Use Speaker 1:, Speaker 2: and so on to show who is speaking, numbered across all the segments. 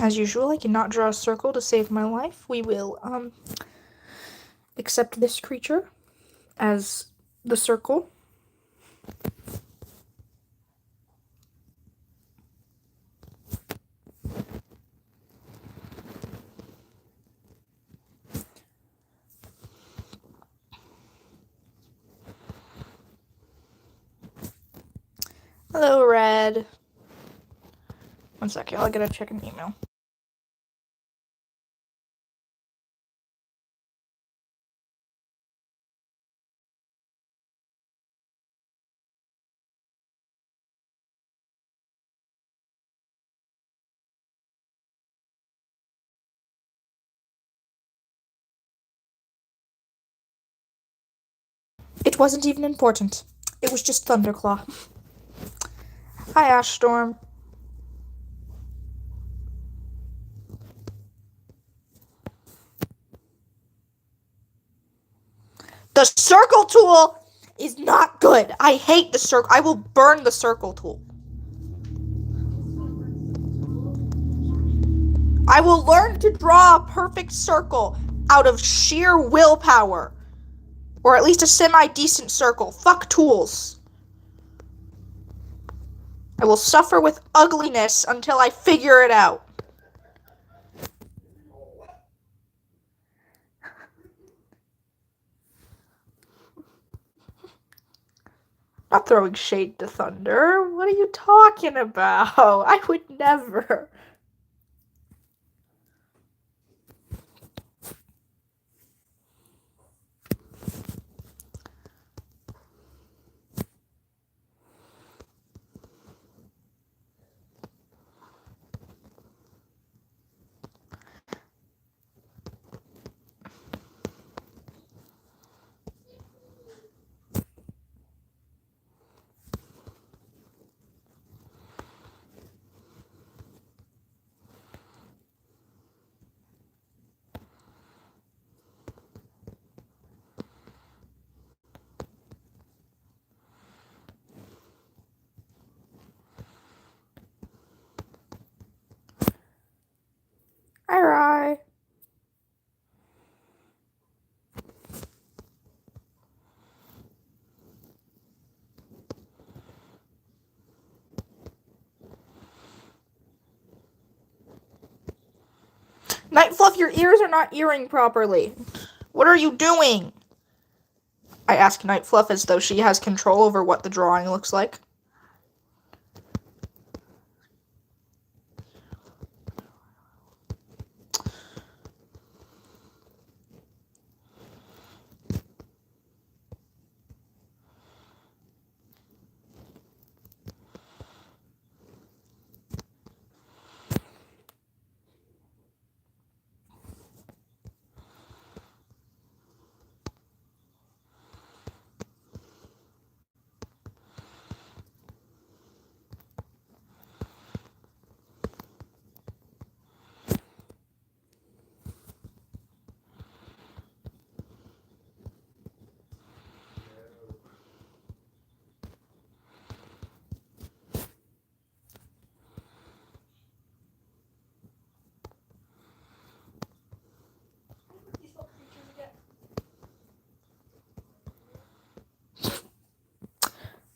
Speaker 1: As usual, I cannot draw a circle to save my life. We will, accept this creature as the circle. Hello, Red. One second, I gotta check an email. It wasn't even important. It was just Thunderclaw. Hi, Ashstorm. The circle tool is not good. I hate the circle. I will burn the circle tool. I will learn to draw a perfect circle out of sheer willpower. Or at least a semi-decent circle. Fuck tools. I will suffer with ugliness until I figure it out. Not throwing shade to Thunder. What are you talking about? I would never. Alright. Nightfluff, your ears are not earring properly. What are you doing? I ask Nightfluff as though she has control over what the drawing looks like.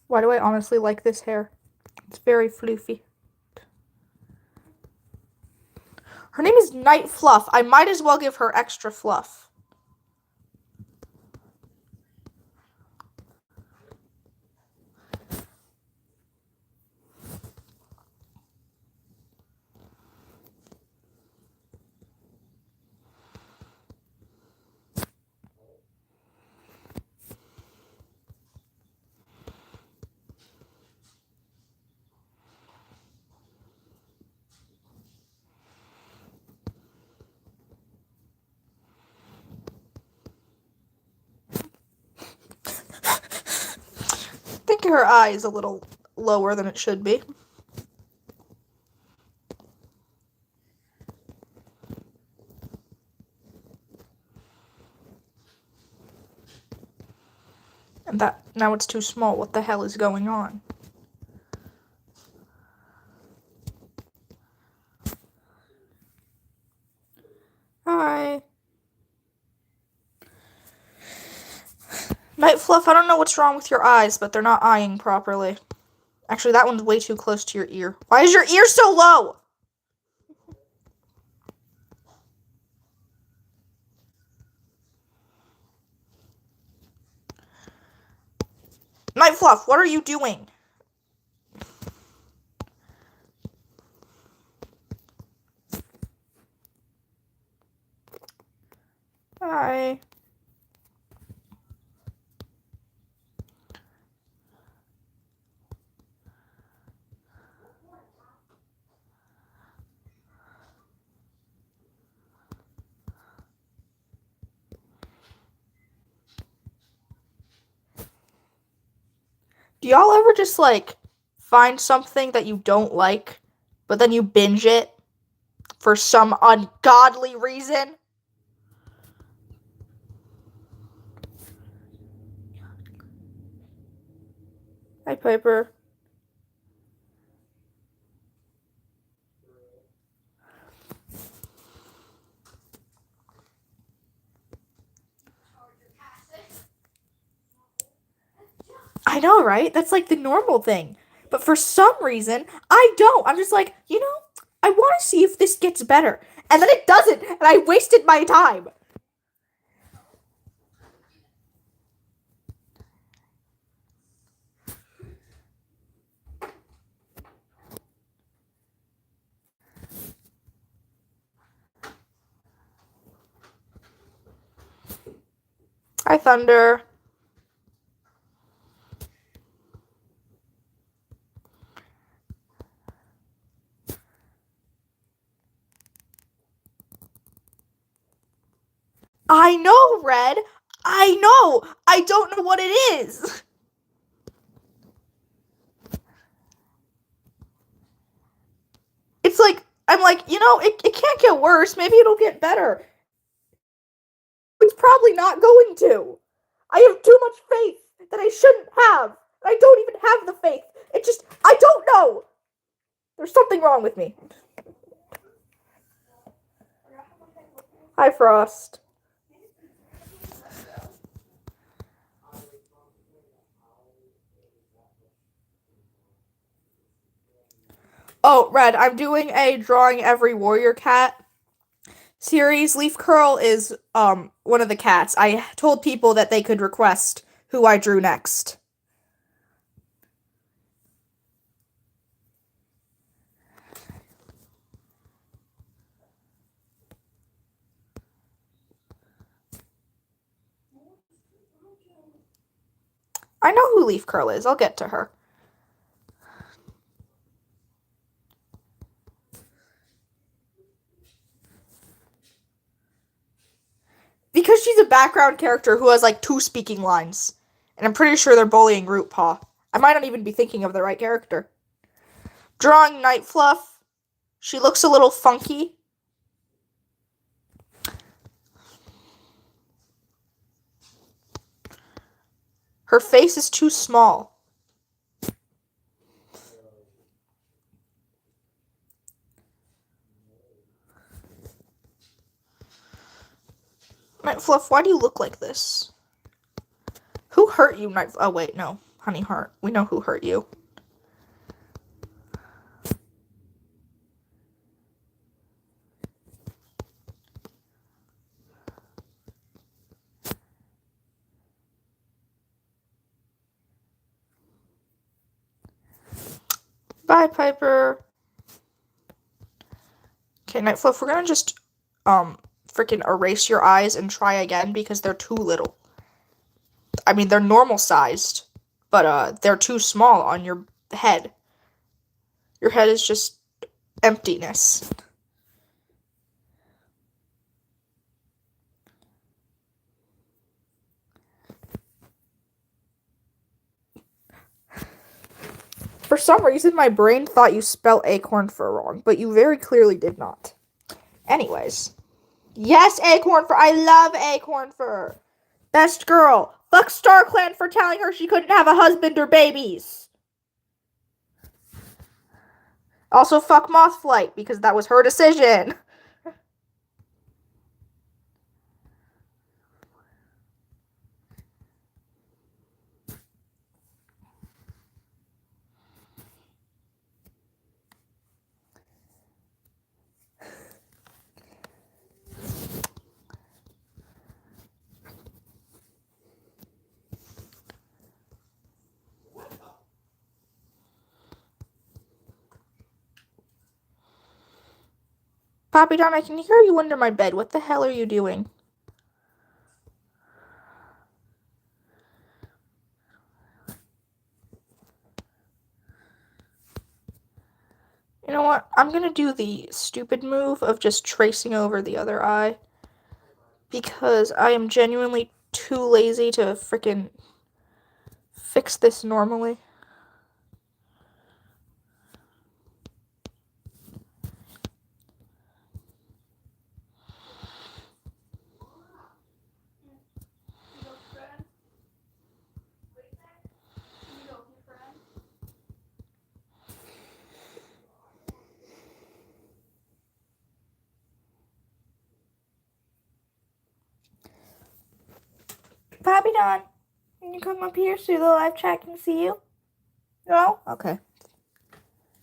Speaker 1: Why do I honestly like this hair? It's very floofy. Her name is Nightfluff. I might as well give her extra fluff. I think her eye is a little lower than it should be. And that, now it's too small. What the hell is going on? Bye. Night Fluff, I don't know what's wrong with your eyes, but they're not eyeing properly. Actually, that one's way too close to your ear. Why is your ear so low? Night Fluff, what are you doing? Hi. Do y'all ever just, like, find something that you don't like, but then you binge it for some ungodly reason? Hi, Piper. I know, right? That's like the normal thing. But for some reason, I don't. I'm just like, I want to see if this gets better. And then it doesn't, and I wasted my time. Hi, Thunder. I know, Red. I know. I don't know what it is. It's like, I'm like, it can't get worse. Maybe it'll get better. It's probably not going to. I have too much faith that I shouldn't have. I don't even have the faith. I don't know. There's something wrong with me. Hi, Frost. Oh, Red, I'm doing a Drawing Every Warrior Cat series. Leaf Curl is one of the cats. I told people that they could request who I drew next. I know who Leaf Curl is. I'll get to her. Because she's a background character who has like 2 speaking lines. And I'm pretty sure they're bullying Root Paw. I might not even be thinking of the right character. Drawing Night Fluff. She looks a little funky. Her face is too small. Night Fluff, why do you look like this? Who hurt you, Night? Oh wait, no, Honey Heart. We know who hurt you. Bye, Piper. Okay, Night Fluff, we're gonna just freaking erase your eyes and try again because they're too little. I mean, they're normal sized, but they're too small on your head. Your head is just emptiness. For some reason, my brain thought you spelled acorn fur wrong, but you very clearly did not. Anyways. Yes, Acorn Fur. I love Acorn Fur. Best girl. Fuck StarClan for telling her she couldn't have a husband or babies. Also, fuck Mothflight, because that was her decision. Papi Don, I can hear you under my bed. What the hell are you doing? You know what? I'm gonna do the stupid move of just tracing over the other eye. Because I am genuinely too lazy to freaking fix this normally. Papi Don, can you come up here so the live chat can see you? No? Okay.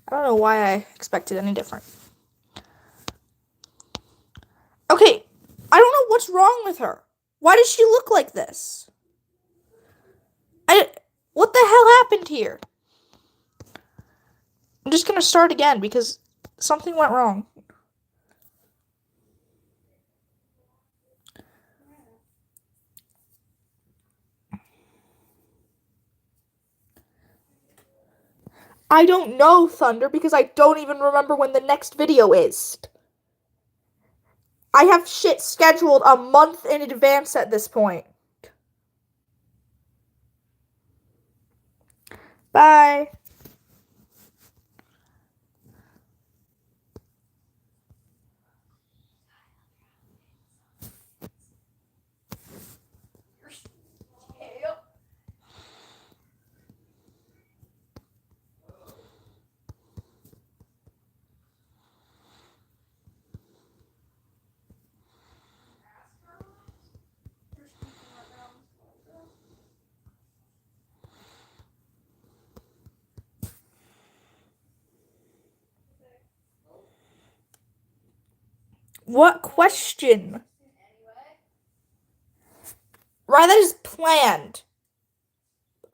Speaker 1: I don't know why I expected any different. Okay, I don't know what's wrong with her. Why does she look like this? What the hell happened here? I'm just gonna start again because something went wrong. I don't know, Thunder, because I don't even remember when the next video is. I have shit scheduled a month in advance at this point. Bye. What question? Right, that is planned.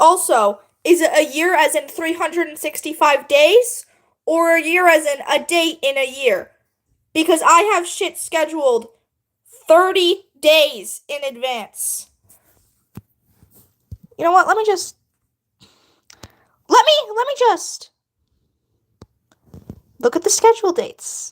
Speaker 1: Also, is it a year as in 365 days? Or a year as in a date in a year? Because I have shit scheduled 30 days in advance. You know what? Let me just look at the schedule dates.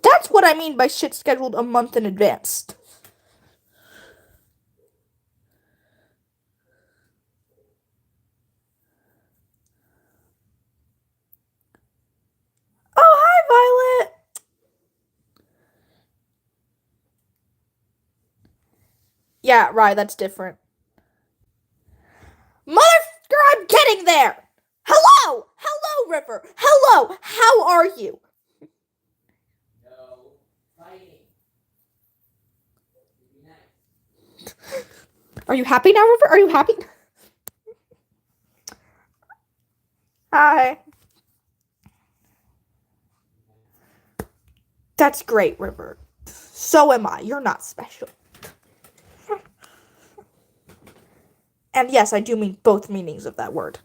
Speaker 1: That's what I mean by shit scheduled a month in advance. Oh, hi, Violet. Yeah, right, that's different. Motherfucker, I'm getting there! Hello! Hello, River! Hello! How are you?
Speaker 2: No fighting.
Speaker 1: Are you happy now, River? Are you happy? Hi. That's great, River. So am I. You're not special. And yes, I do mean both meanings of that word.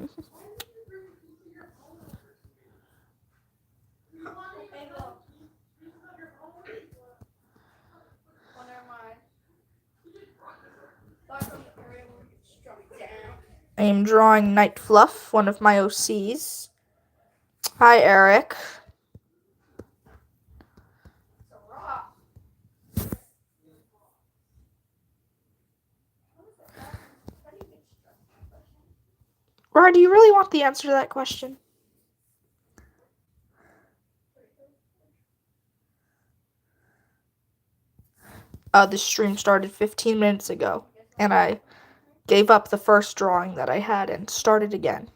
Speaker 1: I am drawing Night Fluff, one of my OCs. Hi, Eric. Rod, do you really want the answer to that question? The stream started 15 minutes ago, and I gave up the first drawing that I had and started again.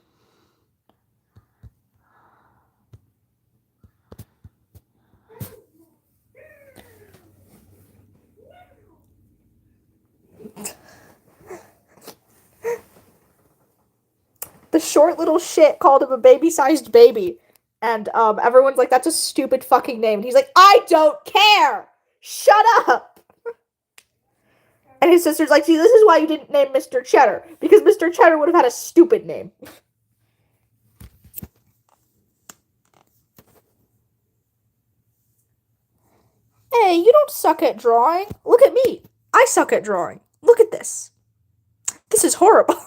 Speaker 1: The short little shit called him a baby-sized baby. And everyone's like, that's a stupid fucking name. And he's like, I don't care! Shut up! And his sister's like, see, this is why you didn't name Mr. Cheddar. Because Mr. Cheddar would have had a stupid name. Hey, you don't suck at drawing. Look at me. I suck at drawing. Look at this. This is horrible.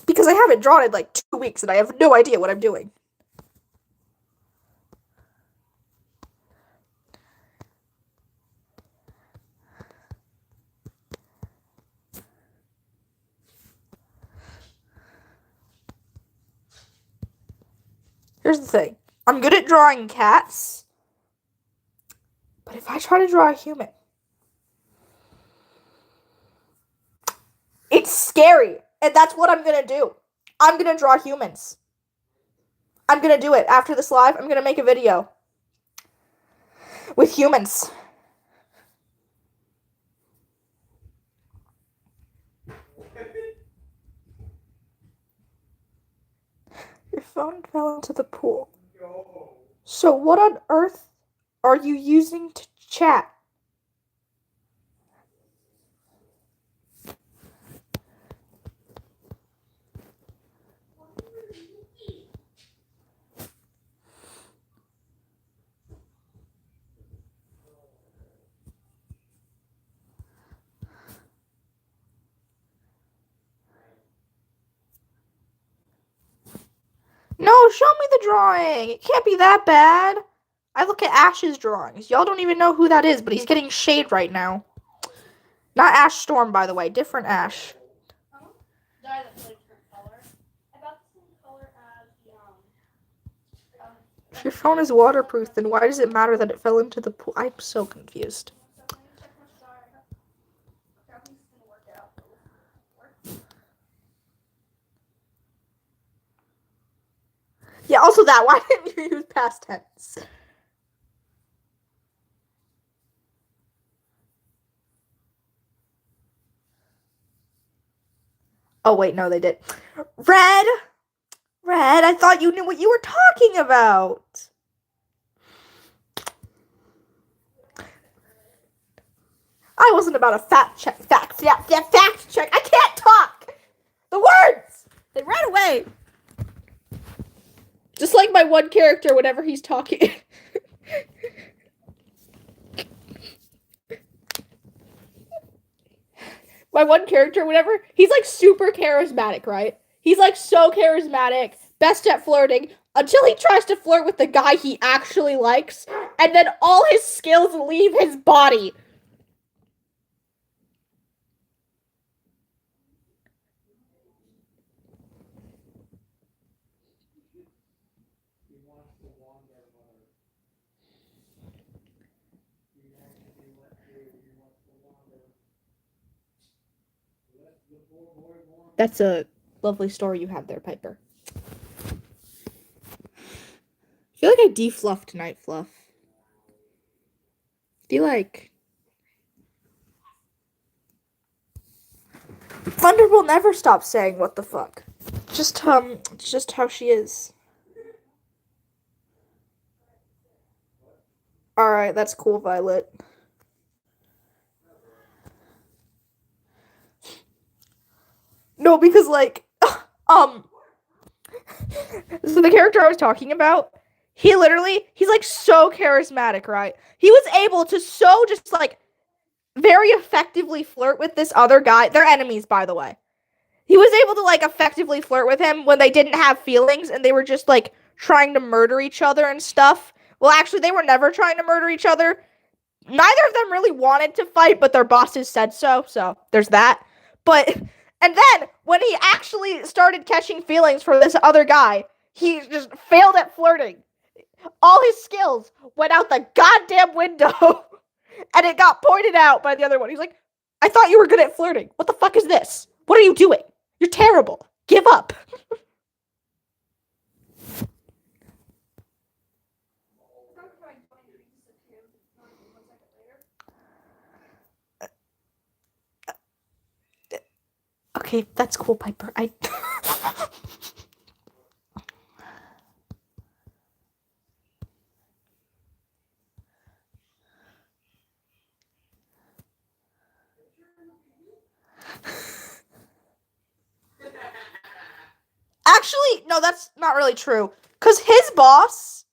Speaker 1: Because I haven't drawn in like 2 weeks and I have no idea what I'm doing. Here's the thing. I'm good at drawing cats. But if I try to draw a human, it's scary. And that's what I'm going to do. I'm going to draw humans. I'm going to do it. After this live, I'm going to make a video with humans. Your phone fell into the pool. So what on earth are you using to chat? No, show me the drawing. It can't be that bad. I look at Ash's drawings. Y'all don't even know who that is, but he's getting shade right now. Not Ash Storm, by the way. Different Ash. If your phone is waterproof, then why does it matter that it fell into the pool? I'm so confused. Yeah, also that. Why didn't you use past tense? Oh, wait, no, they did. Red, I thought you knew what you were talking about. I wasn't about a fact check. Fact check. I can't talk. The words, they ran away. Just like my one character whenever he's talking. My one character, whenever he's like super charismatic, right? He's like so charismatic, best at flirting, until he tries to flirt with the guy he actually likes, and then all his skills leave his body. That's a lovely story you have there, Piper. I feel like I defluffed Night Fluff. I feel like Thunder will never stop saying what the fuck. Just how she is. Alright, that's cool, Violet. No, because like so the character I was talking about, he's like so charismatic, right? He was able to so just like very effectively flirt with this other guy. They're enemies, by the way. He was able to like effectively flirt with him when they didn't have feelings and they were just like trying to murder each other and stuff. Well, actually, they were never trying to murder each other. Neither of them really wanted to fight, but their bosses said so. So there's that. But and then when he actually started catching feelings for this other guy, he just failed at flirting. All his skills went out the goddamn window. And it got pointed out by the other one. He's like, I thought you were good at flirting. What the fuck is this? What are you doing? You're terrible. Give up. Okay, that's cool, Piper. Actually, no, that's not really true. Because his boss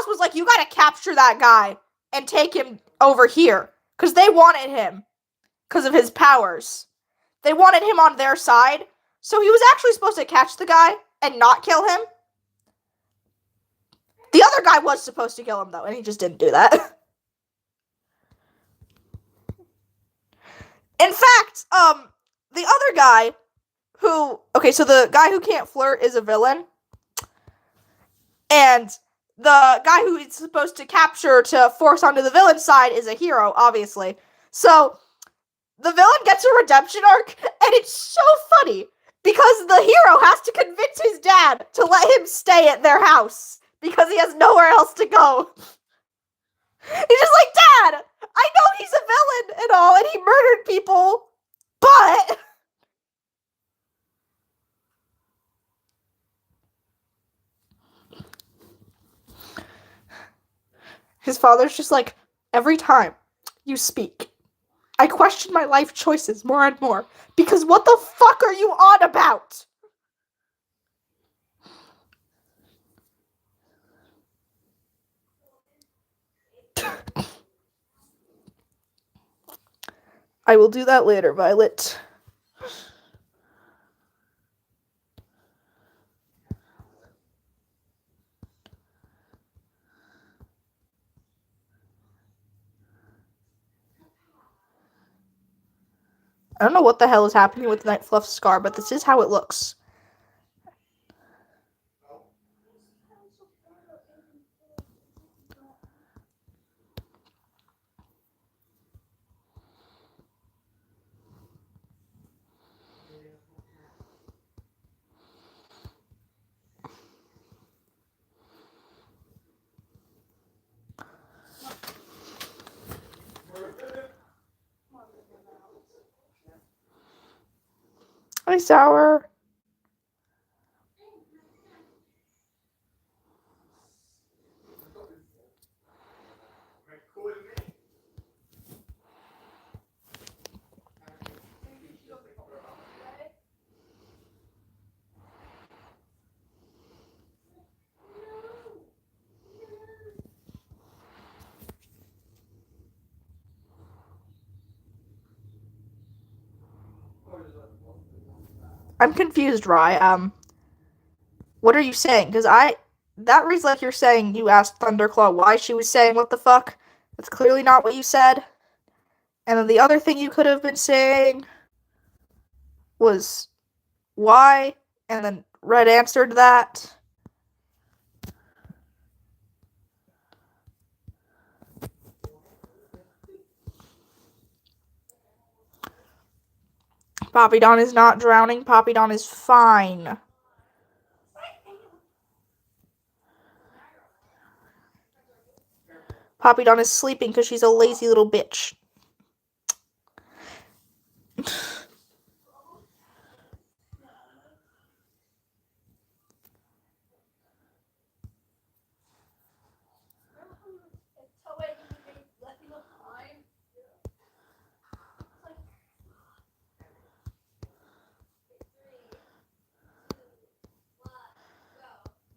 Speaker 1: was like, you gotta capture that guy and take him over here. Because they wanted him. Because of his powers. They wanted him on their side. So he was actually supposed to catch the guy and not kill him. The other guy was supposed to kill him, though, and he just didn't do that. In fact, the other guy who... Okay, so the guy who can't flirt is a villain. And the guy who is supposed to capture to force onto the villain side is a hero, obviously. So, the villain gets a redemption arc, and it's so funny. Because the hero has to convince his dad to let him stay at their house. Because he has nowhere else to go. He's just like, Dad, I know he's a villain and all, and he murdered people, but... His father's just like, every time you speak, I question my life choices more and more, because what the fuck are you on about? I will do that later, Violet. I don't know what the hell is happening with Night Fluff's scar, but this is how it looks. Hi, Sour. I'm confused, Rye. What are you saying? Because that reads like you're saying you asked Thunderclaw why she was saying what the fuck. That's clearly not what you said. And then the other thing you could have been saying was why, and then Red answered that. Poppydon is not drowning. Poppydon is fine. Poppydon is sleeping because she's a lazy little bitch.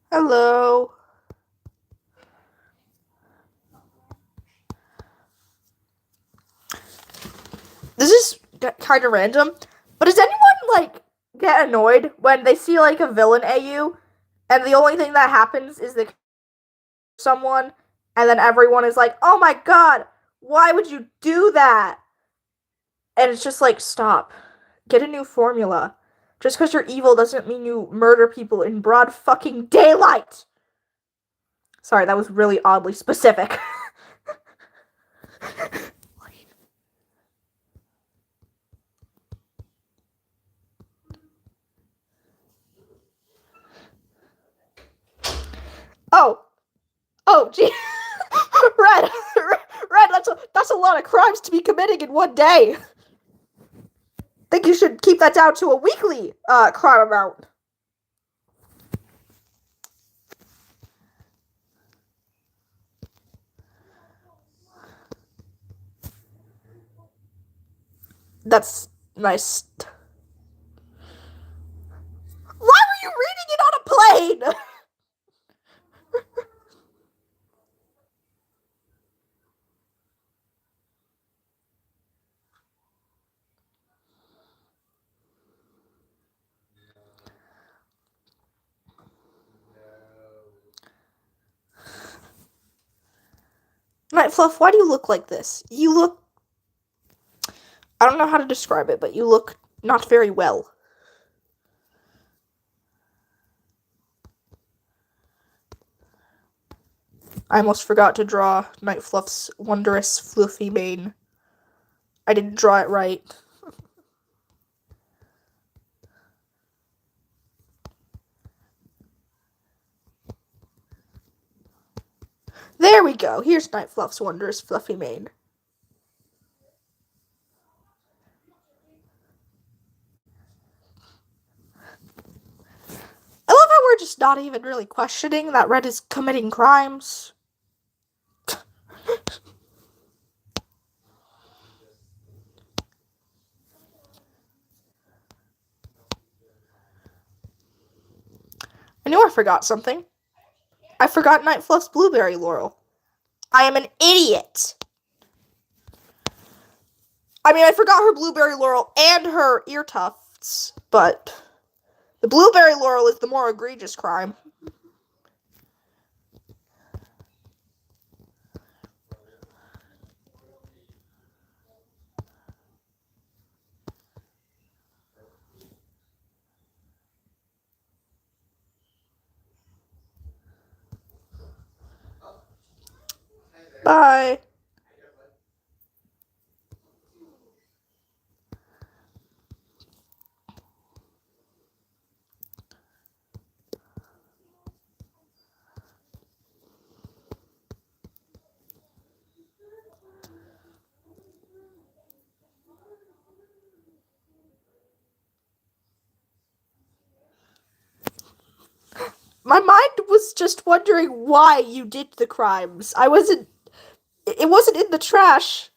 Speaker 1: Hello. This is kind of random, but does anyone, like, get annoyed when they see, like, a villain AU, and the only thing that happens is they someone, and then everyone is like, oh my god, why would you do that? And it's just like, stop. Get a new formula. Just because you're evil doesn't mean you murder people in broad fucking daylight! Sorry, that was really oddly specific. Oh, gee. Red, that's a lot of crimes to be committing in one day. Think you should keep that down to a weekly crime amount. That's nice. Why were you reading it on a plane? Night Fluff, why do you look like this? You look... I don't know how to describe it, but you look not very well. I almost forgot to draw Night Fluff's wondrous fluffy mane. I didn't draw it right. There we go. Here's Night Fluff's wondrous fluffy mane. I love how we're just not even really questioning that Red is committing crimes. I knew I forgot something. I forgot Night Fluff's blueberry laurel. I am an idiot. I mean, I forgot her blueberry laurel and her ear tufts, but the blueberry laurel is the more egregious crime. Bye. My mind was just wondering why you did the crimes. It wasn't in the trash.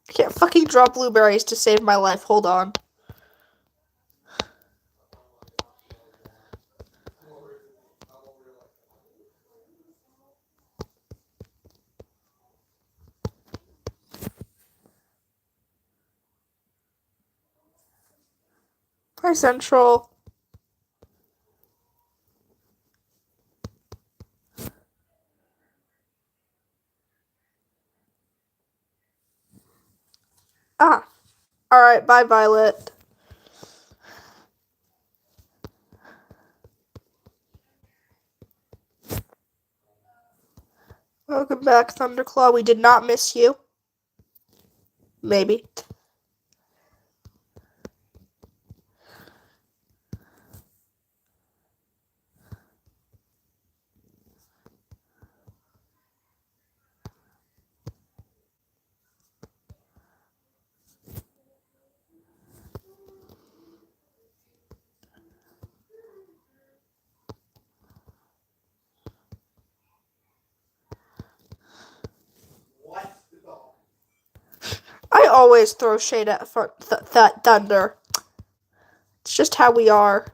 Speaker 1: I can't fucking draw blueberries to save my life. Hold on. Hi, Central. Ah. Alright, bye, Violet. Welcome back, Thunderclaw. We did not miss you. Maybe. I always throw shade at Thunder. It's just how we are.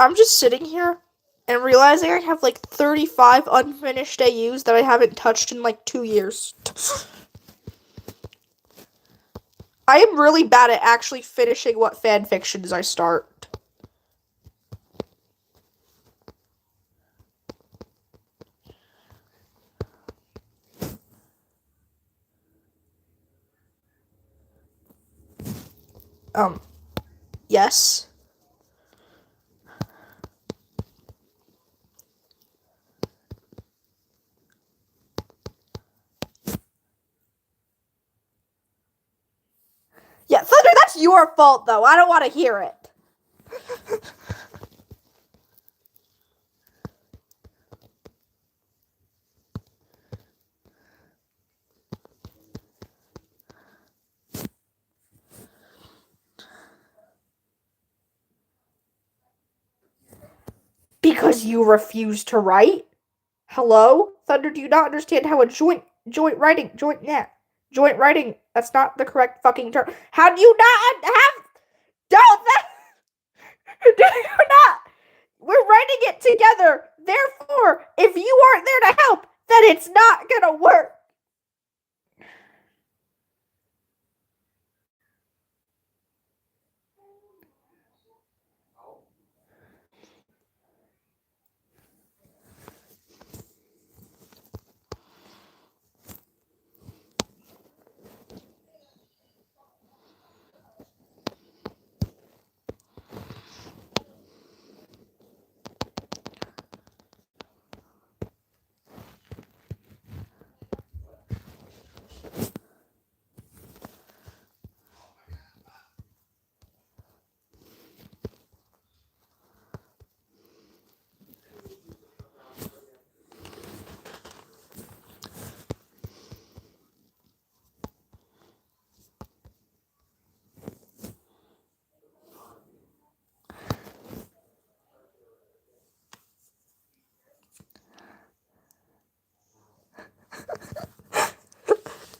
Speaker 1: I'm just sitting here and realizing I have like 35 unfinished AUs that I haven't touched in like 2 years. I am really bad at actually finishing what fan fictions I start. Yes. Yeah, Thunder, that's your fault, though. I don't want to hear it. Because you refuse to write? Hello? Thunder, do you not understand how a joint writing, that's not the correct fucking term. How do you not have, don't that, do you not, we're writing it together. Therefore, if you aren't there to help, then it's not gonna work.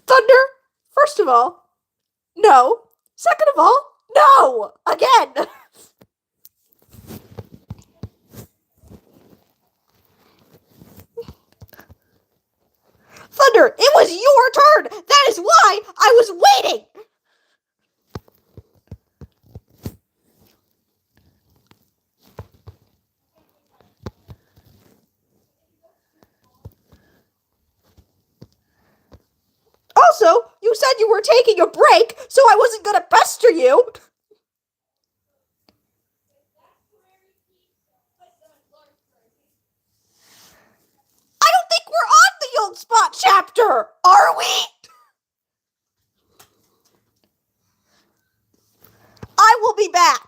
Speaker 1: Thunder, first of all, no. Second of all, no! Again! Thunder, it was your turn! That is why I was waiting! Also, you said you were taking a break, so I wasn't gonna pester you. I don't think we're on the Young Spot chapter, are we? I will be back.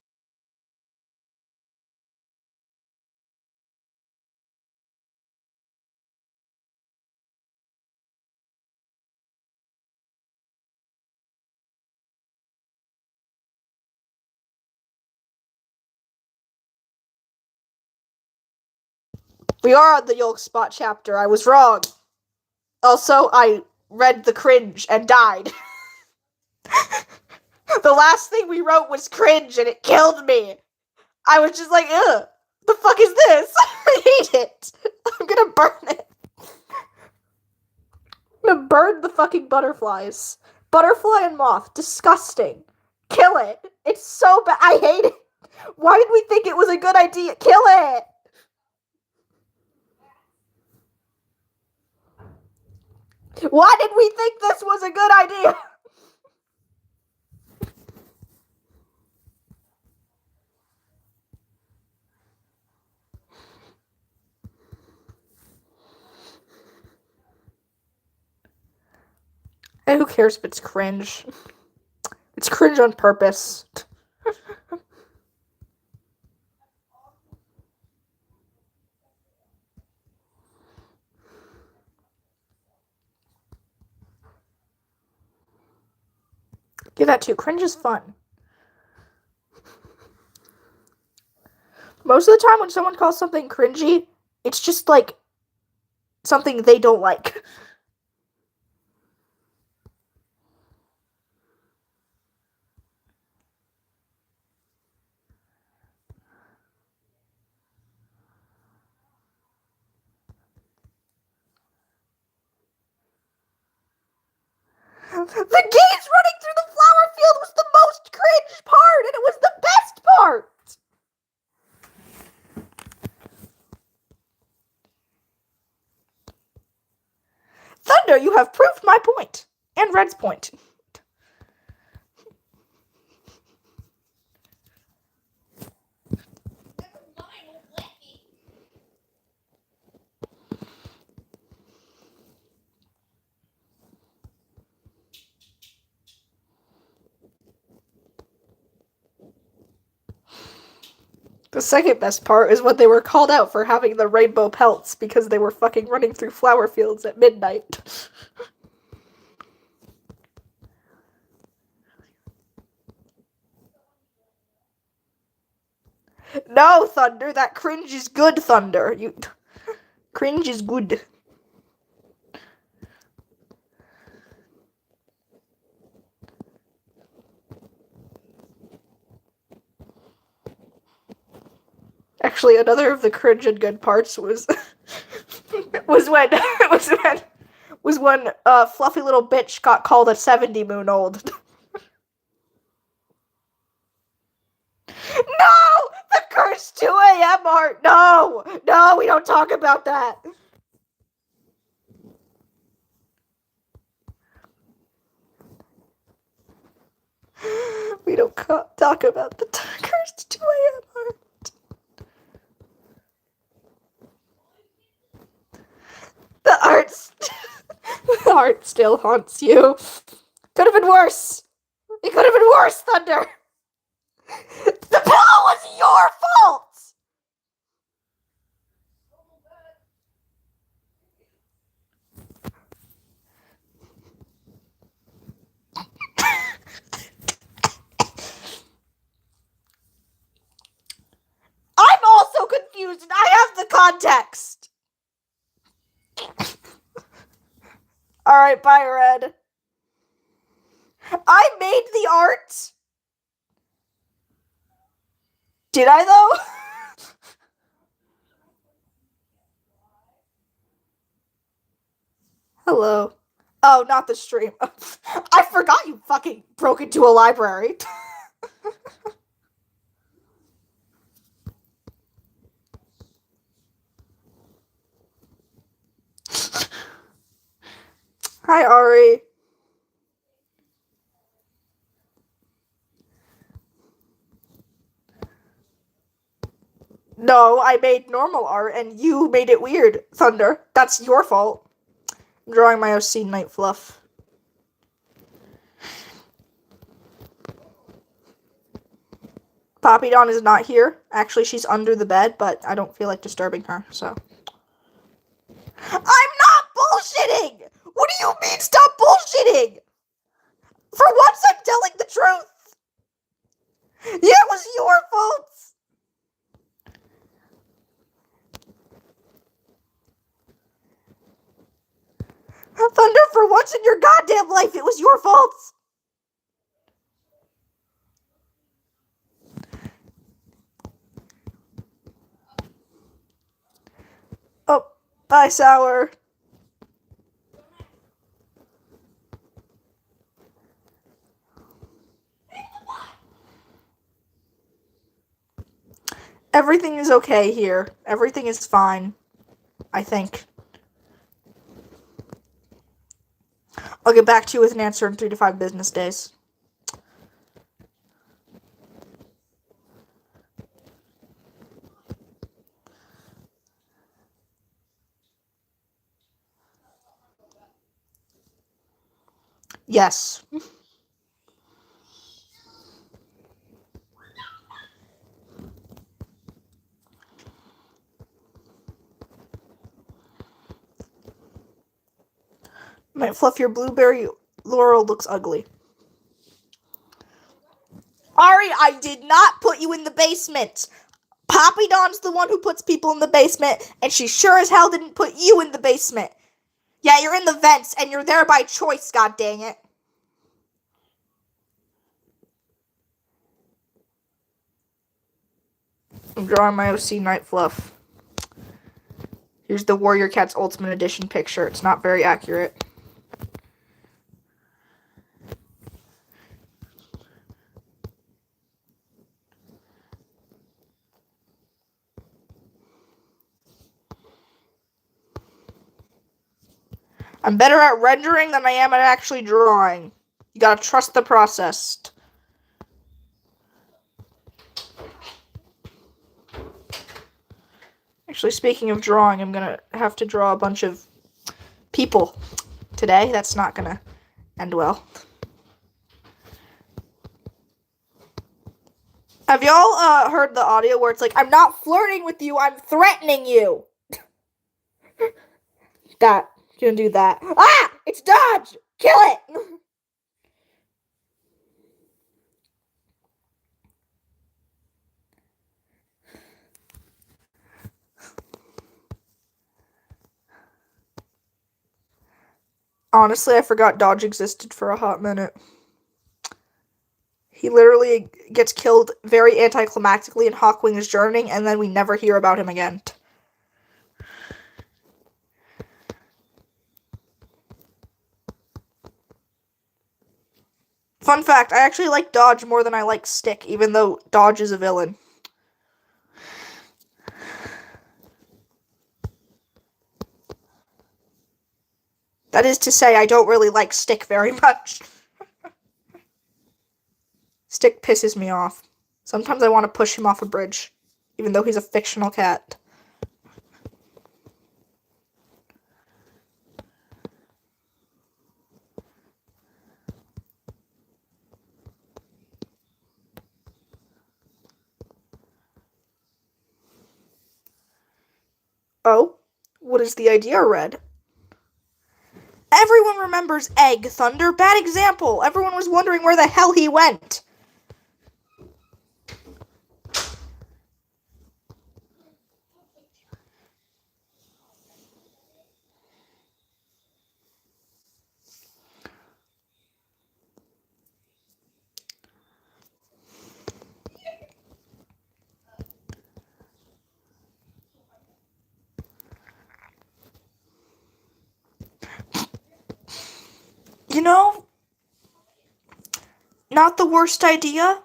Speaker 1: We are on the Yolk Spot chapter. I was wrong. Also, I read the cringe and died. The last thing we wrote was cringe and it killed me. I was just like, ugh, the fuck is this? I hate it. I'm gonna burn it. I'm gonna burn the fucking butterflies. Butterfly and moth. Disgusting. Kill it. It's so bad. I hate it. Why did we think it was a good idea? Kill it. Why did we think this was a good idea? And who cares if it's cringe? It's cringe on purpose. Give that too. Cringe is fun. Most of the time when someone calls something cringy, it's just like something they don't like. The geese running through the flower field was the most cringe part, and it was the best part. Thunder, you have proved my point. And Red's point. The second best part is when they were called out for having the rainbow pelts because they were fucking running through flower fields at midnight. No, Thunder, that cringe is good, Thunder. Cringe is good. Actually, another of the cringe and good parts was when fluffy little bitch got called a 70 moon old. No! The cursed 2 a.m. art! No! No, we don't talk about that! We don't talk about the cursed 2 a.m. art. The art still haunts you. Could have been worse. It could have been worse, Thunder. The pillow was your fault. I'm also confused, and I have the context. Alright, bye, Red. I made the art. Did I, though? Hello. Oh, not the stream. I forgot you fucking broke into a library. Hi, Ari. No, I made normal art, and you made it weird, Thunder. That's your fault. I'm drawing my OC Night Fluff. Poppy Dawn is not here. Actually, she's under the bed, but I don't feel like disturbing her, so. I'm not bullshitting! What do you mean, stop bullshitting? For once, I'm telling the truth. Yeah, it was your fault. Thunder, for once in your goddamn life, it was your fault. Oh, bye, Sour. Everything is okay here. Everything is fine. I think. I'll get back to you with an answer in 3 to 5 business days. Yes. Might fluff your blueberry laurel looks ugly. Ari, I did not put you in the basement. Poppy Dawn's the one who puts people in the basement, and she sure as hell didn't put you in the basement. Yeah, you're in the vents, and you're there by choice, god dang it. I'm drawing my OC Night Fluff. Here's the Warrior Cats Ultimate Edition picture. It's not very accurate. I'm better at rendering than I am at actually drawing. You gotta trust the process. Actually, speaking of drawing, I'm gonna have to draw a bunch of people today. That's not gonna end well. Have y'all heard the audio where it's like, I'm not flirting with you, I'm threatening you? That. Gonna do that. Ah! It's Dodge! Kill it! Honestly, I forgot Dodge existed for a hot minute. He literally gets killed very anticlimactically in Hawkwing's Journey, and then we never hear about him again. Fun fact, I actually like Dodge more than I like Stick, even though Dodge is a villain. That is to say, I don't really like Stick very much. Stick pisses me off. Sometimes I want to push him off a bridge, even though he's a fictional cat. Oh, what is the idea, Red? Everyone remembers Egg Thunder. Bad example. Everyone was wondering where the hell he went. You know, not the worst idea.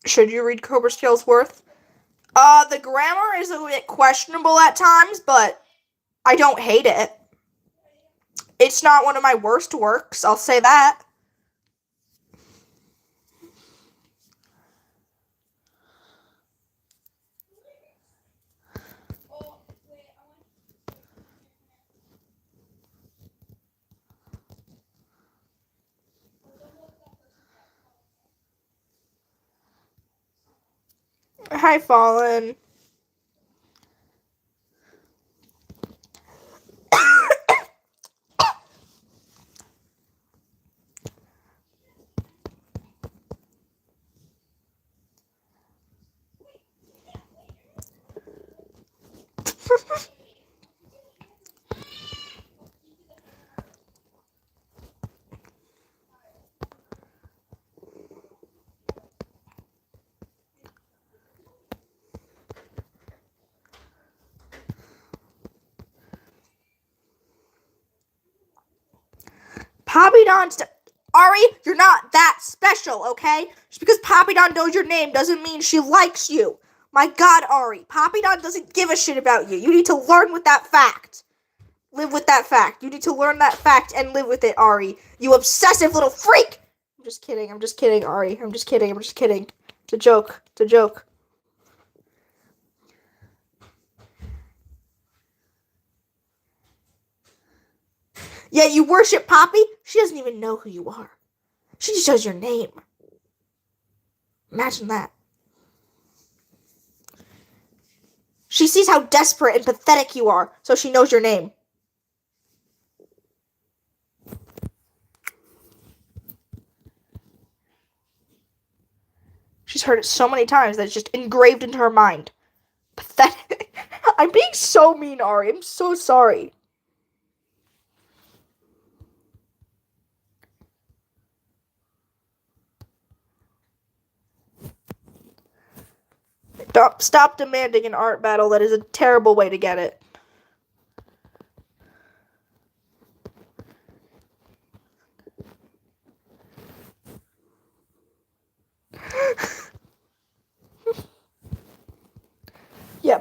Speaker 1: Should you read Cobra Scales Worth? The grammar is a bit questionable at times, but I don't hate it. It's not one of my worst works, I'll say that. Hi, Fallen. Poppy Don's... Ari, you're not that special, okay? Just because Poppy Don knows your name doesn't mean she likes you. My God, Ari, Poppy Don doesn't give a shit about you. You need to learn with that fact. Live with that fact. You need to learn that fact and live with it, Ari. You obsessive little freak! I'm just kidding, Ari. I'm just kidding. It's a joke. Yet you worship Poppy? She doesn't even know who you are. She just knows your name. Imagine that. She sees how desperate and pathetic you are, so she knows your name. She's heard it so many times that it's just engraved into her mind. Pathetic. I'm being so mean, Ari. I'm so sorry. Stop demanding an art battle. That is a terrible way to get it.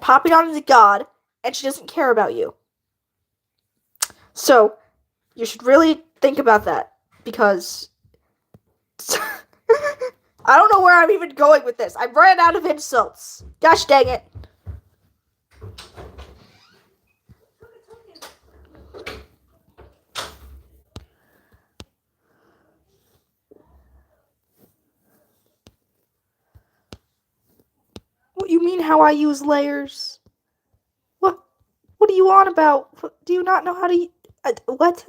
Speaker 1: Papillon is a god, and she doesn't care about you. So, you should really think about that, because I don't know where I'm even going with this. I ran out of insults. Gosh dang it. What you mean how I use layers? What are you on about? Do you not know how to... what?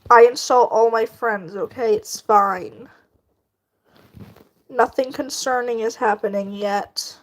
Speaker 1: I insult all my friends, okay? It's fine. Nothing concerning is happening yet.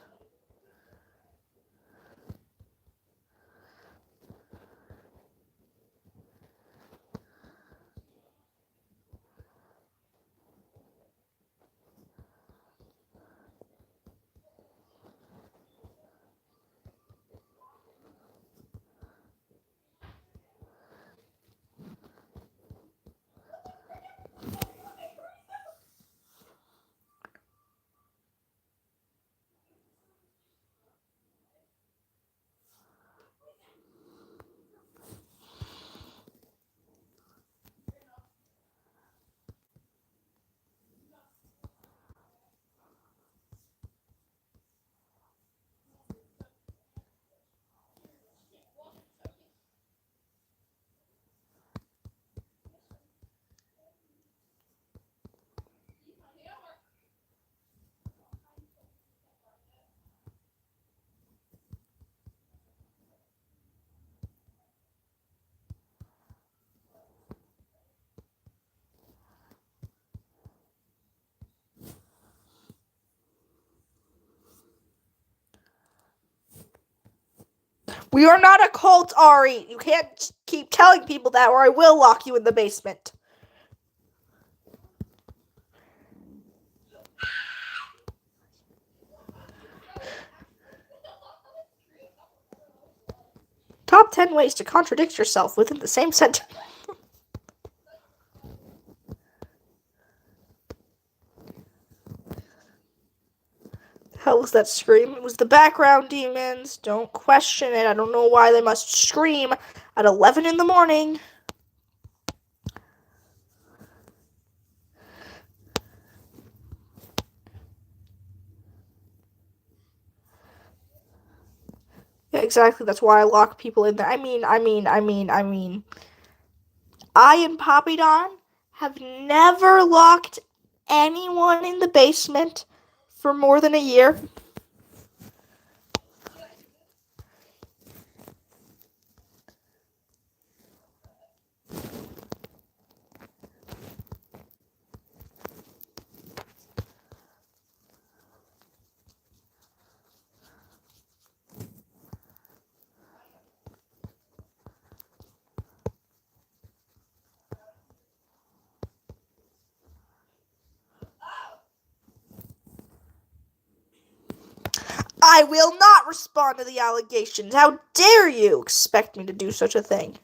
Speaker 1: We are not a cult, Ari. You can't keep telling people that, or I will lock you in the basement. Top 10 ways to contradict yourself within the same sentence. The hell was that scream? It was the background demons. Don't question it. I don't know why they must scream at 11 in the morning. Yeah, exactly. That's why I lock people in there. I mean. I and Papillon have never locked anyone in the basement for more than a year. I will not respond to the allegations. How dare you expect me to do such a thing?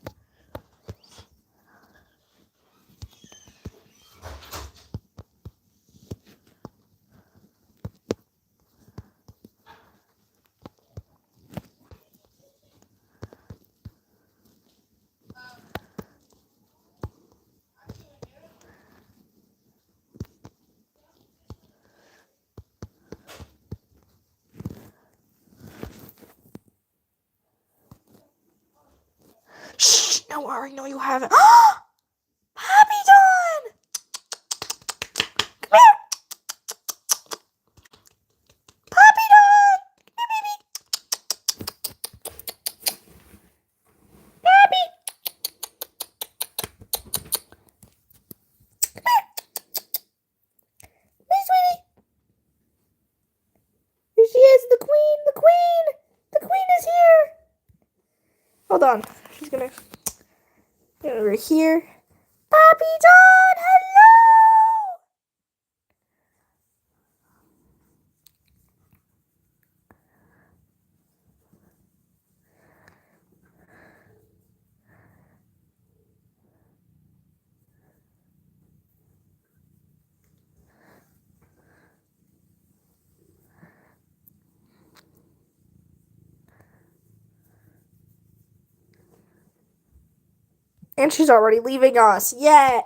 Speaker 1: Shh! No, Ari, no, you haven't. Papillon! Come here! Papillon! Come here, baby! Pappy! Come here! Hey, sweetie! Here she is, the queen! The queen! The queen is here! Hold on. She's gonna get over here. Papillon! Hello! And she's already leaving us. Yeah.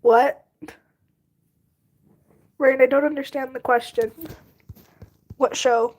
Speaker 1: What? Rain, I don't understand the question. What show?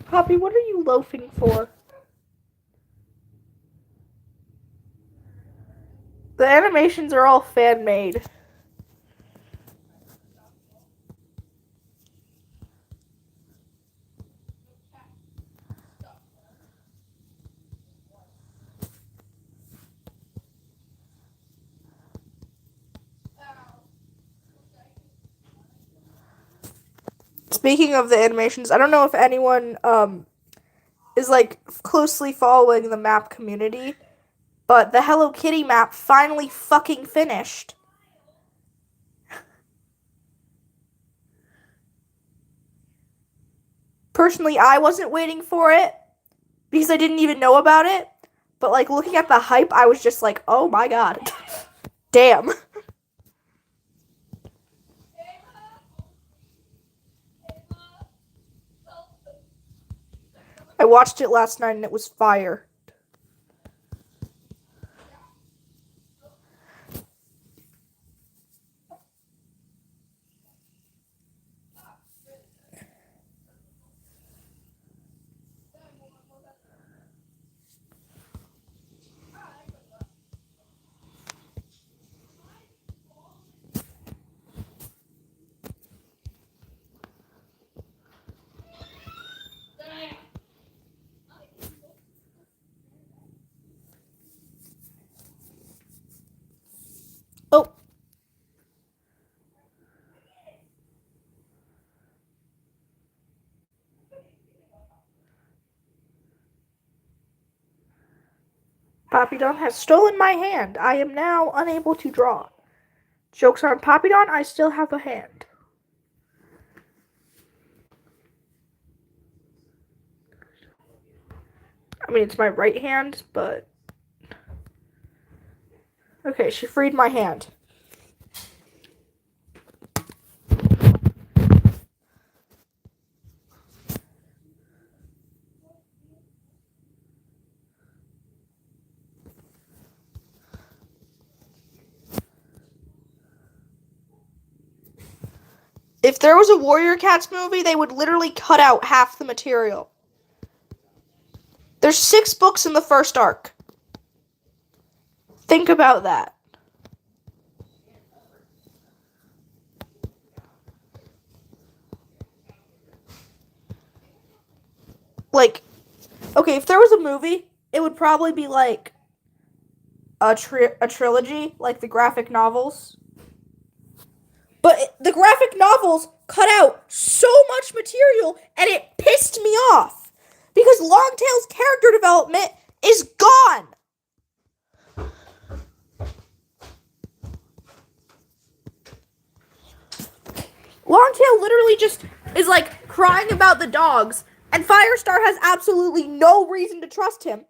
Speaker 1: Poppy, what are you loafing for? The animations are all fan-made. Speaking of the animations, I don't know if anyone is like closely following the map community, but the Hello Kitty map finally fucking finished. Personally, I wasn't waiting for it because I didn't even know about it. But like looking at the hype, I was just like, oh my god. Damn. I watched it last night and it was fire. Oh. Papillon has stolen my hand. I am now unable to draw. Joke's on Papillon, I still have a hand. I mean, it's my right hand, but... Okay, she freed my hand. If there was a Warrior Cats movie, they would literally cut out half the material. There's 6 books in the first arc. Think about that. Like, okay, if there was a movie, it would probably be like a trilogy, like the graphic novels. But the graphic novels cut out so much material, and it pissed me off. Because Longtail's character development is gone. Longtail literally just is like crying about the dogs, and Firestar has absolutely no reason to trust him.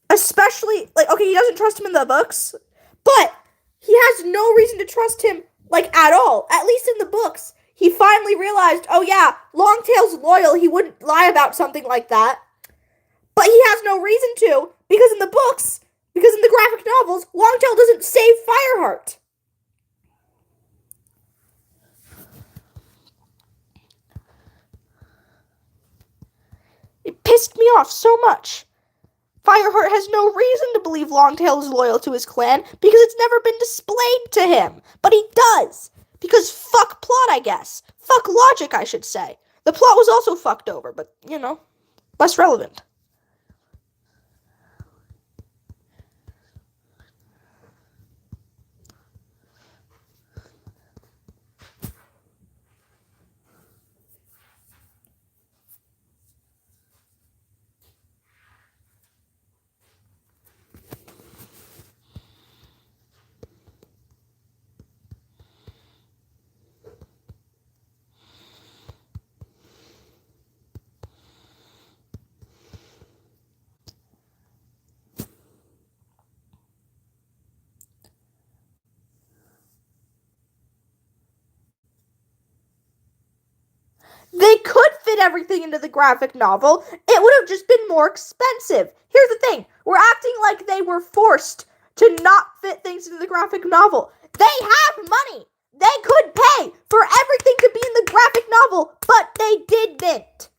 Speaker 1: Especially, like, okay, he doesn't trust him in the books, but he has no reason to trust him, like, at all. At least in the books. He finally realized, oh yeah, Longtail's loyal, he wouldn't lie about something like that. But he has no reason to, because in the books, because in the graphic novels, Longtail doesn't save Fireheart. It pisses pissed me off so much. Fireheart has no reason to believe Longtail is loyal to his clan because it's never been displayed to him. But he does. Because fuck plot, I guess. Fuck logic, I should say. The plot was also fucked over, but, less relevant. They could fit everything into the graphic novel. It would have just been more expensive. Here's the thing. We're acting like they were forced to not fit things into the graphic novel. They have money. They could pay for everything to be in the graphic novel, but they didn't.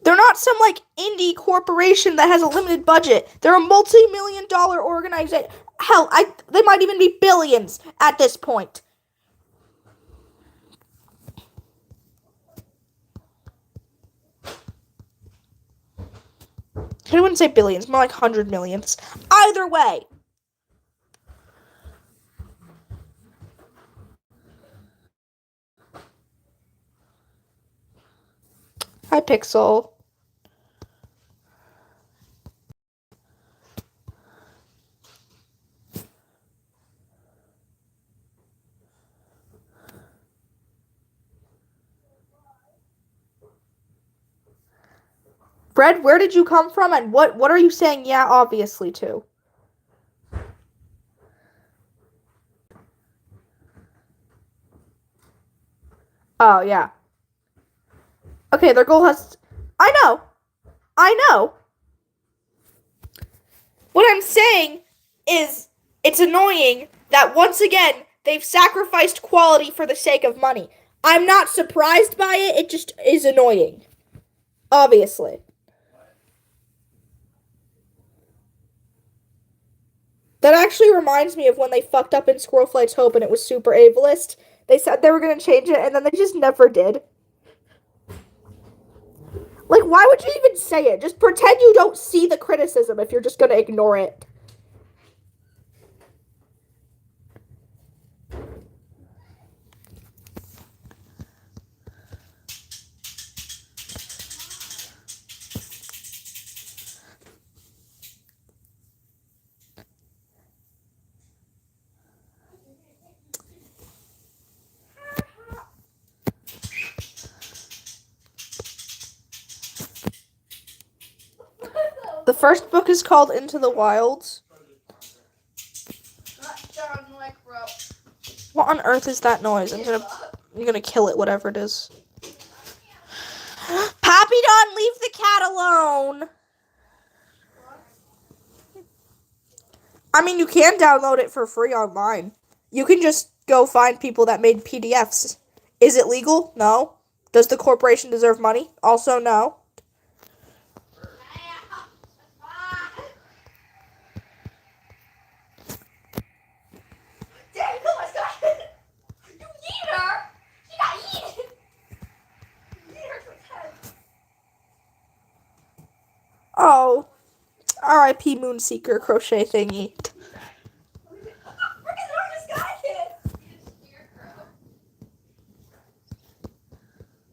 Speaker 1: They're not some, indie corporation that has a limited budget. They're a multi-million-dollar organization. Hell, they might even be billions at this point. I wouldn't say billions, more like 100 millions. Either way. Hi, Pixel. Fred, where did you come from, and what are you saying yeah, obviously, to? Oh, yeah. Okay, their goal has... I know. What I'm saying is, it's annoying that once again, they've sacrificed quality for the sake of money. I'm not surprised by it, it just is annoying. Obviously. That actually reminds me of when they fucked up in Squirrel Flight's Hope and it was super ableist. They said they were going to change it, and then they just never did. Why would you even say it? Just pretend you don't see the criticism if you're just going to ignore it. The first book is called Into the Wilds. What on earth is that noise? I'm gonna kill it, whatever it is. Pappy Don, leave the cat alone. I mean, you can download it for free online. You can just go find people that made PDFs. Is it legal? No. Does the corporation deserve money? Also, no. Oh, R.I.P. Moonseeker crochet thingy.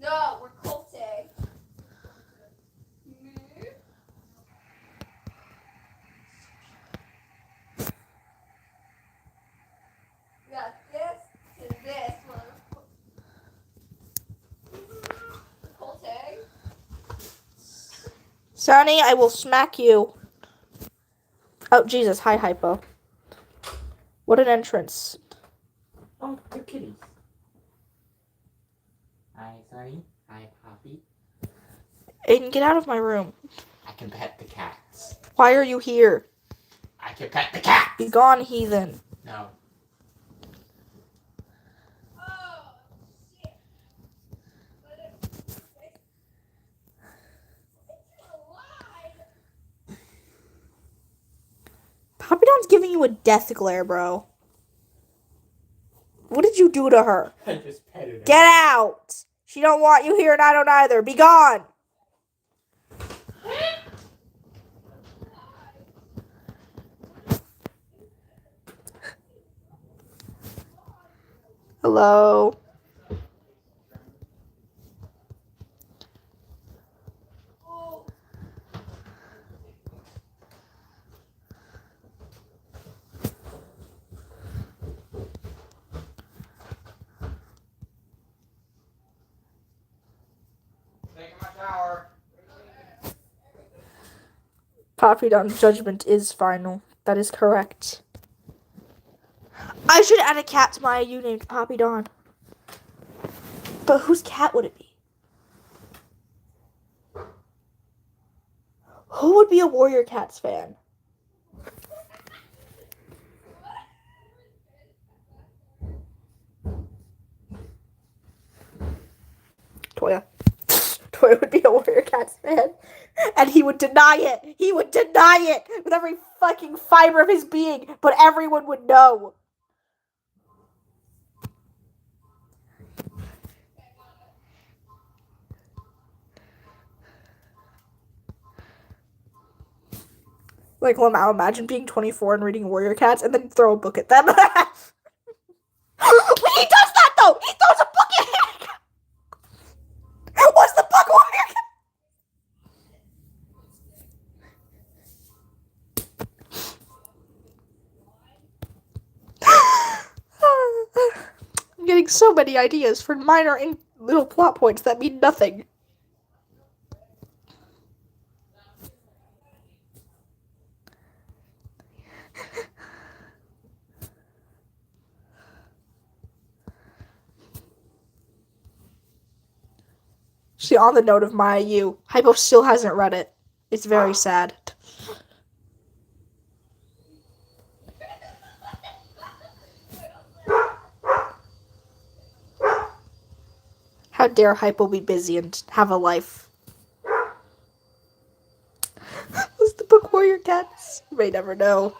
Speaker 2: No, we're culting. We got this and this. Culting.
Speaker 1: Sonny, I will smack you. Oh, Jesus. Hi, Hypo. What an entrance.
Speaker 3: Oh, they're kitties. Hi, Sonny. Hi, Poppy.
Speaker 1: Aiden, get out of my room.
Speaker 3: I can pet the cats.
Speaker 1: Why are you here?
Speaker 3: I can pet the cats!
Speaker 1: Be gone, heathen.
Speaker 3: No.
Speaker 1: Puppy Don's giving you a death glare, bro. What did you do to her?
Speaker 3: I just petted her.
Speaker 1: Get out! She don't want you here and I don't either. Be gone! Hello?
Speaker 3: Taking my shower.
Speaker 1: Poppy Don's judgment is final. That is correct. I should add a cat to my IU named Poppy Don. But whose cat would it be? Who would be a Warrior Cats fan? Toya. Toya would be a Warrior Cats fan. And he would deny it. He would deny it with every fucking fiber of his being. But everyone would know. Like, well, now imagine being 24 and reading Warrior Cats and then throw a book at them. He does that, though! He throws a book at him! What's the book, Warrior Cat? I'm getting so many ideas for minor and little plot points that mean nothing. See, on the note of my IU, Hypo still hasn't read it. It's very sad. How dare Hypo be busy and have a life? Was the book Warrior Cats? You may never know.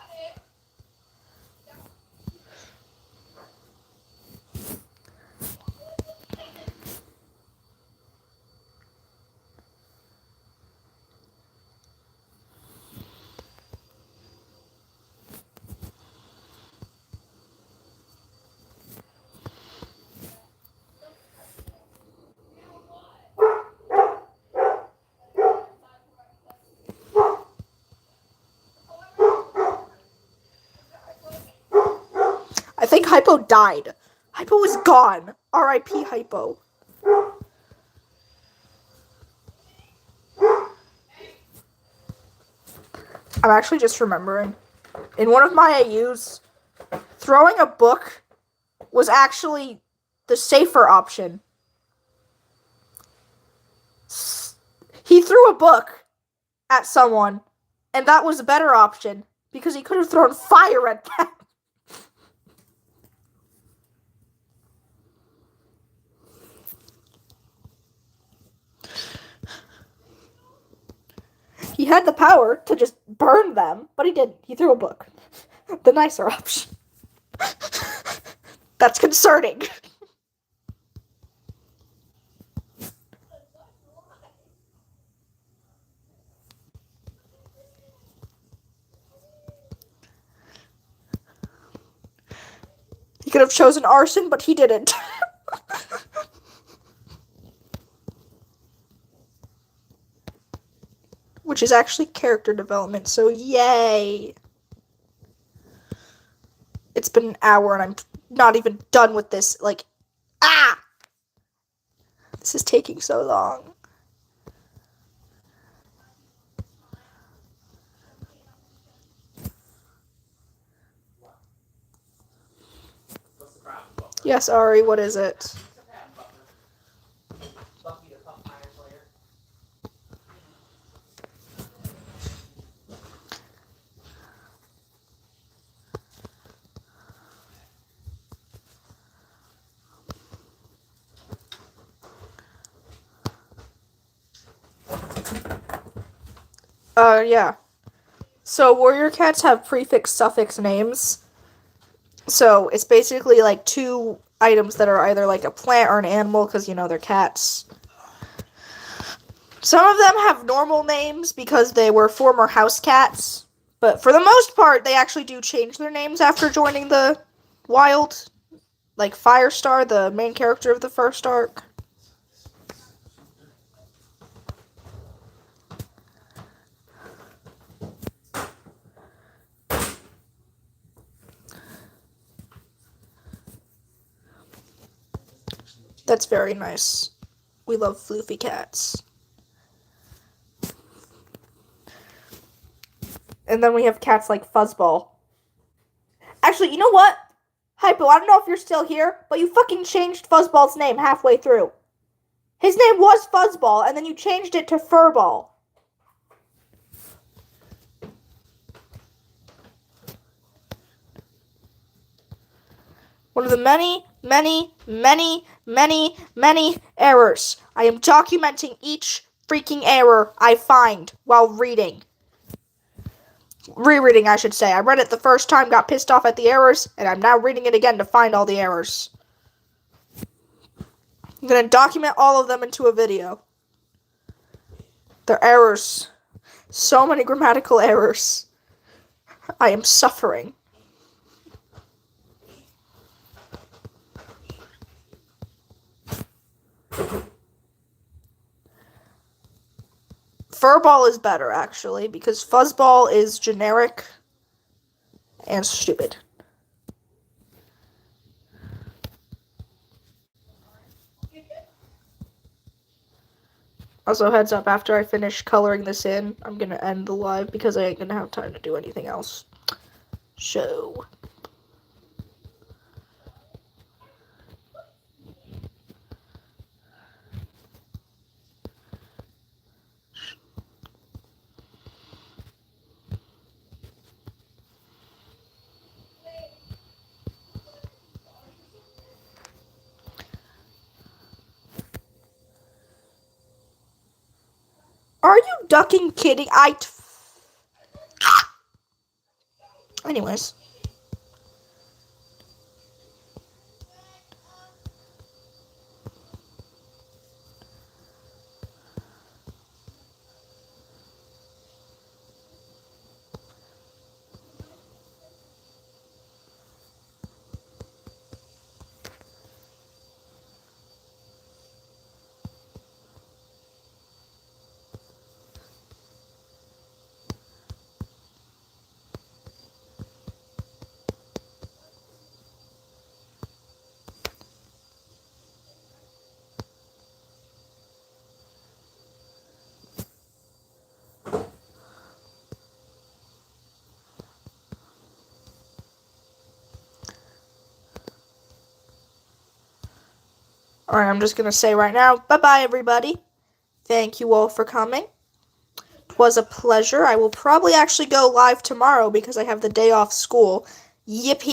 Speaker 1: I think Hypo died. Hypo is gone. R.I.P. Hypo. I'm actually just remembering. In one of my IUs, throwing a book was actually the safer option. He threw a book at someone, and that was a better option because he could have thrown fire at them. He had the power to just burn them, but he didn't. He threw a book. The nicer option. That's concerning. He could have chosen arson, but he didn't. Which is actually character development, so yay! It's been an hour and I'm not even done with this, like, ah! This is taking so long. Yes, Ari, what is it? Yeah. So warrior cats have prefix suffix names. So it's basically like two items that are either like a plant or an animal because, you know, they're cats. Some of them have normal names because they were former house cats. But for the most part, they actually do change their names after joining the wild. Like Firestar, the main character of the first arc. That's very nice. We love floofy cats. And then we have cats like Fuzzball. Actually, you know what? Hypo, I don't know if you're still here, but you fucking changed Fuzzball's name halfway through. His name was Fuzzball, and then you changed it to Furball. One of the many errors. I am documenting each freaking error I find while reading. Rereading, I should say. I read it the first time, got pissed off at the errors, and I'm now reading it again to find all the errors. I'm going to document all of them into a video. They're errors. So many grammatical errors. I am suffering. Furball is better, actually, because Fuzzball is generic and stupid. Also, heads up, after I finish coloring this in, I'm gonna end the live because I ain't gonna have time to do anything else. So... Are you ducking kidding? Anyways. Alright, I'm just gonna say right now, bye-bye, everybody. Thank you all for coming. It was a pleasure. I will probably actually go live tomorrow because I have the day off school. Yippee.